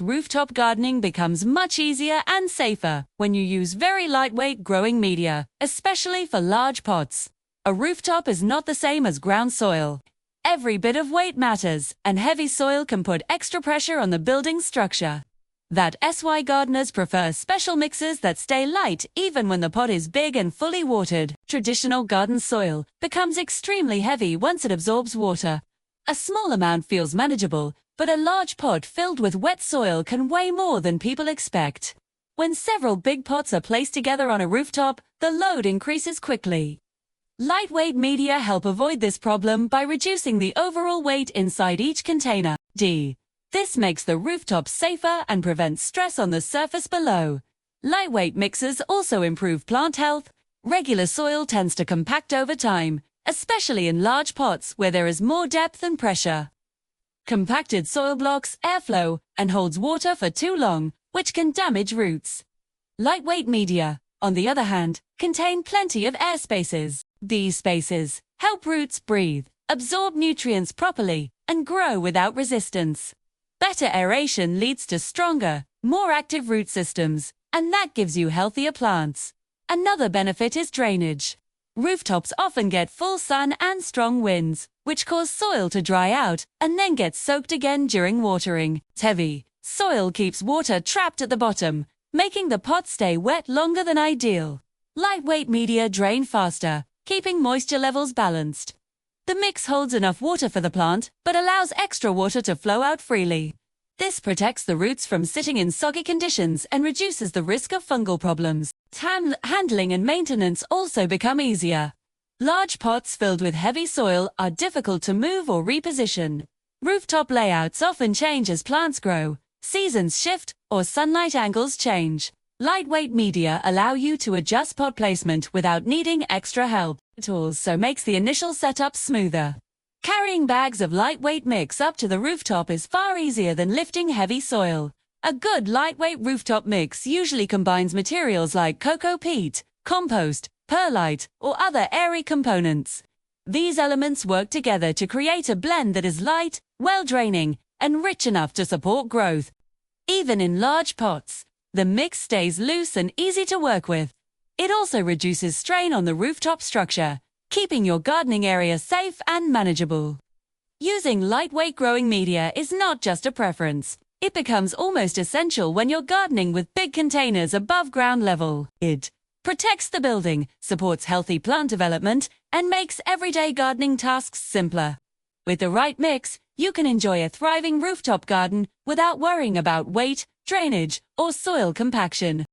rooftop gardening becomes much easier and safer when you use very lightweight growing media, especially for large pots. A rooftop is not the same as ground soil. Every bit of weight matters, and heavy soil can put extra pressure on the building's structure. That's why gardeners prefer special mixes that stay light even when the pot is big and fully watered. Traditional garden soil becomes extremely heavy once it absorbs water. A small amount feels manageable, but a large pot filled with wet soil can weigh more than people expect. When several big pots are placed together on a rooftop, the load increases quickly. Lightweight media help avoid this problem by reducing the overall weight inside each container. This makes the rooftop safer and prevents stress on the surface below. Lightweight mixes also improve plant health. Regular soil tends to compact over time, especially in large pots where there is more depth and pressure. Compacted soil blocks airflow and holds water for too long, which can damage roots. Lightweight media, on the other hand, contain plenty of air spaces. These spaces help roots breathe, absorb nutrients properly, and grow without resistance. Better aeration leads to stronger, more active root systems, and that gives you healthier plants. Another benefit is drainage. Rooftops often get full sun and strong winds, which cause soil to dry out and then get soaked again during watering. Heavy soil keeps water trapped at the bottom, making the pot stay wet longer than ideal. Lightweight media drain faster, keeping moisture levels balanced. The mix holds enough water for the plant, but allows extra water to flow out freely. This protects the roots from sitting in soggy conditions and reduces the risk of fungal problems. Handling and maintenance also become easier. Large pots filled with heavy soil are difficult to move or reposition. Rooftop layouts often change as plants grow, seasons shift, or sunlight angles change. Lightweight media allow you to adjust pot placement without needing extra help. Tools so makes the initial setup smoother. Carrying bags of lightweight mix up to the rooftop is far easier than lifting heavy soil. A good lightweight rooftop mix usually combines materials like cocoa peat, compost, perlite, or other airy components. These elements work together to create a blend that is light, well-draining, and rich enough to support growth. Even in large pots, the mix stays loose and easy to work with. It also reduces strain on the rooftop structure, keeping your gardening area safe and manageable. Using lightweight growing media is not just a preference. It becomes almost essential when you're gardening with big containers above ground level. It protects the building, supports healthy plant development, and makes everyday gardening tasks simpler. With the right mix, you can enjoy a thriving rooftop garden without worrying about weight, drainage, or soil compaction.